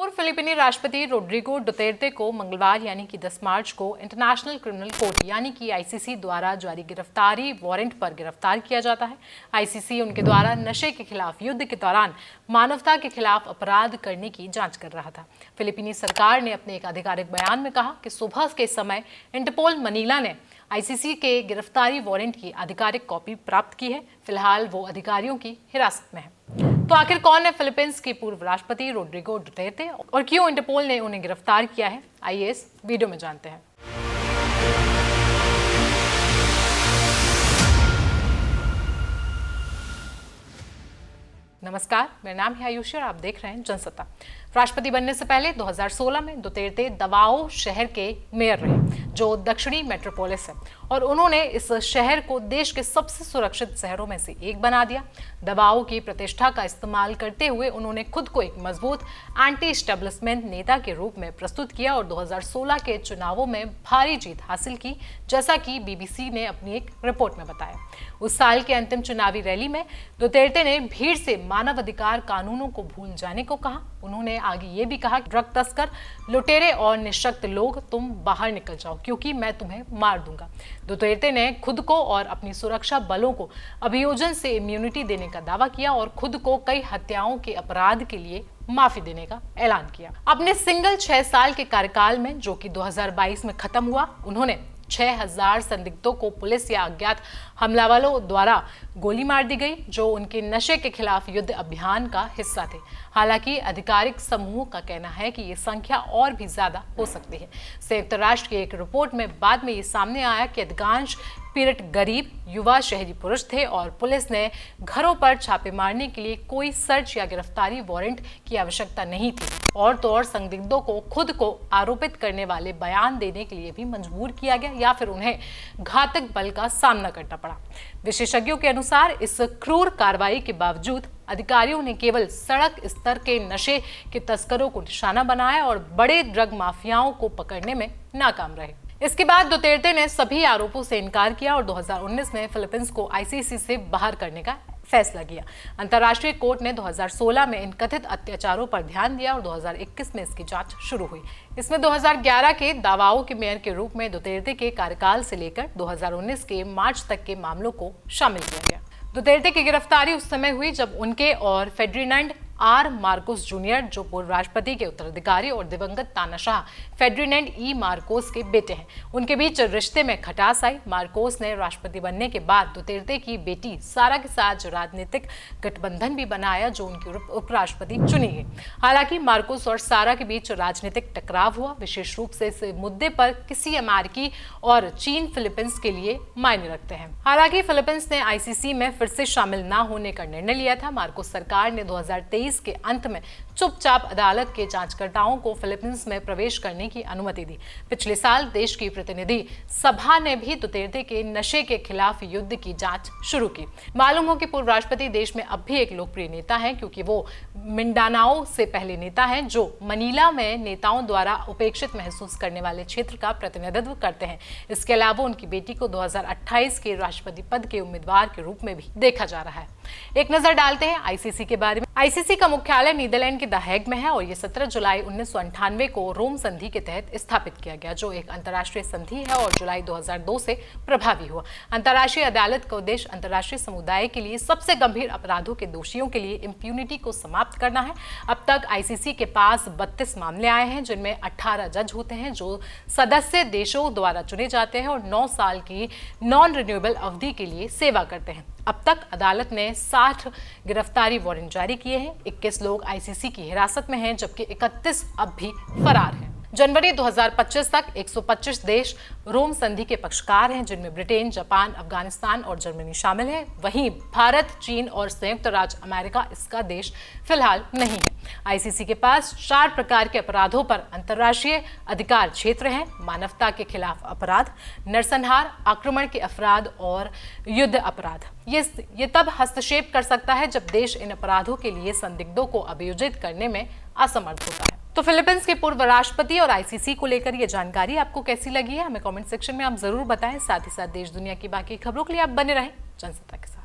पूर्व फिलिपीनी राष्ट्रपति रोड्रिगो डुतेर्ते को मंगलवार यानी कि 10 मार्च को इंटरनेशनल क्रिमिनल कोर्ट यानी कि आईसीसी द्वारा जारी गिरफ्तारी वारंट पर गिरफ्तार किया जाता है। आईसीसी उनके द्वारा नशे के खिलाफ युद्ध के दौरान मानवता के खिलाफ अपराध करने की जांच कर रहा था। फिलिपीनी सरकार ने अपने एक आधिकारिक बयान में कहा कि सुबह के समय इंटरपोल मनीला ने आईसीसी के गिरफ्तारी वारंट की आधिकारिक कॉपी प्राप्त की है। फिलहाल वो अधिकारियों की हिरासत में है। तो आखिर कौन है फिलीपींस के पूर्व राष्ट्रपति रोड्रिगो डुतेर्ते और क्यों इंटरपोल ने उन्हें गिरफ्तार किया है, आइए इस वीडियो में जानते हैं। नमस्कार, मेरा नाम है आयुषी और आप देख रहे हैं जनसत्ता। राष्ट्रपति बनने से पहले 2016 में डुतेर्ते दवाओ शहर के मेयर रहे, जो दक्षिणी मेट्रोपोलिस है, और उन्होंने इस शहर को देश के सबसे सुरक्षित शहरों में से एक बना दिया। दवाओ की प्रतिष्ठा का इस्तेमाल करते हुए उन्होंने खुद को एक मजबूत एंटी एस्टेब्लिशमेंट नेता के रूप में प्रस्तुत किया और 2016 के चुनावों में भारी जीत हासिल की, जैसा कि बीबीसी ने अपनी एक रिपोर्ट में बताया। उस साल के अंतिम चुनावी रैली में डुतेर्ते ने भीड़ से मानवाधिकार कानूनों को भूल जाने को कहा। उन्होंने आगे ये भी कहा कि ड्रग तस्कर, लुटेरे और निशक्त लोग, तुम बाहर निकल जाओ क्योंकि मैं तुम्हें मार दूंगा। डुतेर्ते ने खुद को और अपनी सुरक्षा बलों को अभियोजन से इम्यूनिटी देने का दावा किया और खुद को कई हत्याओं के अपराध के लिए माफी देने का ऐलान किया। अपने सिंगल 6 साल के कार्यकाल में, जो कि 2022 में खत्म हुआ, उन्होंने 6000 संदिग्धों को पुलिस या अज्ञात हमलावरों द्वारा गोली मार दी गई, जो उनके नशे के खिलाफ युद्ध अभियान का हिस्सा थे। हालांकि आधिकारिक समूह का कहना है कि ये संख्या और भी ज्यादा हो सकती है। संयुक्त राष्ट्र की एक रिपोर्ट में बाद में ये सामने आया कि अधिकांश पीड़ित गरीब युवा शहरी पुरुष थे और पुलिस ने घरों पर छापे मारने के लिए कोई सर्च या गिरफ्तारी वारंट की आवश्यकता नहीं थी। और तो और संदिग्धों को खुद को आरोपित करने वाले बयान देने के लिए भी मजबूर किया गया या फिर उन्हें घातक बल का सामना करना पड़ा। विशेषज्ञों के अनुसार इस क्रूर कार्रवाई के बावजूद अधिकारियों ने केवल सड़क स्तर के नशे के तस्करों को निशाना बनाया और बड़े ड्रग माफियाओं को पकड़ने में नाकाम रहे। इसके बाद डुतेर्ते ने सभी आरोपों से इनकार किया और 2019 में फिलीपींस को आईसीसी से बाहर करने का फैसला किया। अंतर्राष्ट्रीय कोर्ट ने 2016 में इन कथित अत्याचारों पर ध्यान दिया और 2021 में इसकी जांच शुरू हुई। इसमें 2011 के दावाओ के मेयर के रूप में डुतेर्ते के कार्यकाल से लेकर 2019 के मार्च तक के मामलों को शामिल किया गया। डुतेर्ते की गिरफ्तारी उस समय हुई जब उनके और फेर्डिनेंड आर मार्कोस जूनियर, जो पूर्व राष्ट्रपति के उत्तराधिकारी और दिवंगत तानाशाह फेर्डिनेंड ई मार्कोस के बेटे हैं, उनके बीच रिश्ते में खटास आई। मार्कोस ने राष्ट्रपति बनने के बाद डुतेर्ते की बेटी सारा के साथ राजनीतिक गठबंधन भी बनाया, जो उनकी उपराष्ट्रपति चुनी गई। हालांकि मार्कोस और सारा के बीच राजनीतिक टकराव हुआ, विशेष रूप से इस मुद्दे पर किसी अमेरिकी और चीन फिलीपींस के लिए मायने रखते हैं। हालांकि फिलीपींस ने आईसीसी में फिर से शामिल न होने का निर्णय लिया था। मार्कोस सरकार ने 2023 के अंत में चुपचाप अदालत के जांचकर्ताओं को फिलीपींस में प्रवेश करने की अनुमति दी। पिछले साल देश की प्रतिनिधि सभा ने भी डुतेर्ते के नशे के खिलाफ युद्ध की जांच शुरू की। मालूम हो कि पूर्व राष्ट्रपति देश में अब भी एक लोकप्रिय नेता हैं, क्योंकि वो मिंडानाओ से पहले नेता हैं जो मनीला में नेताओं द्वारा उपेक्षित महसूस करने वाले क्षेत्र का प्रतिनिधित्व करते हैं। इसके अलावा उनकी बेटी को 2028 के राष्ट्रपति पद के उम्मीदवार के रूप में भी देखा जा रहा है। एक नजर डालते हैं आईसीसी के बारे में। आईसीसी का मुख्यालय नीदरलैंड के द हेग में है और ये 17 जुलाई 1998 को रोम संधि के तहत स्थापित किया गया, जो एक अंतर्राष्ट्रीय संधि है और जुलाई 2002 से प्रभावी हुआ। अंतर्राष्ट्रीय अदालत का उद्देश्य अंतर्राष्ट्रीय समुदाय के लिए सबसे गंभीर अपराधों के दोषियों के लिए इम्प्यूनिटी को समाप्त करना है। अब तक आईसीसी के पास 32 मामले आए हैं, जिनमें 18 जज होते हैं जो सदस्य देशों द्वारा चुने जाते हैं और 9 साल की नॉन रिन्यूएबल अवधि के लिए सेवा करते हैं। अब तक अदालत ने 60 गिरफ्तारी वारंट जारी किए हैं। 21 लोग आईसीसी की हिरासत में हैं, जबकि 31 अब भी फरार हैं। जनवरी 2025 तक 125 देश रोम संधि के पक्षकार हैं, जिनमें ब्रिटेन, जापान, अफगानिस्तान और जर्मनी शामिल है। वहीं भारत, चीन और संयुक्त राज्य अमेरिका इसका देश फिलहाल नहीं है। आईसीसी के पास 4 प्रकार के अपराधों पर अंतर्राष्ट्रीय अधिकार क्षेत्र हैं: मानवता के खिलाफ अपराध, नरसंहार, आक्रमण के अपराध और युद्ध अपराध। ये तब हस्तक्षेप कर सकता है जब देश इन अपराधों के लिए संदिग्धों को अभियोजित करने में असमर्थ होता है। तो फिलीपींस के पूर्व राष्ट्रपति और आईसीसी को लेकर ये जानकारी आपको कैसी लगी है, हमें कमेंट सेक्शन में आप जरूर बताएं। साथ ही साथ देश दुनिया की बाकी खबरों के लिए आप बने रहें जनसत्ता के साथ।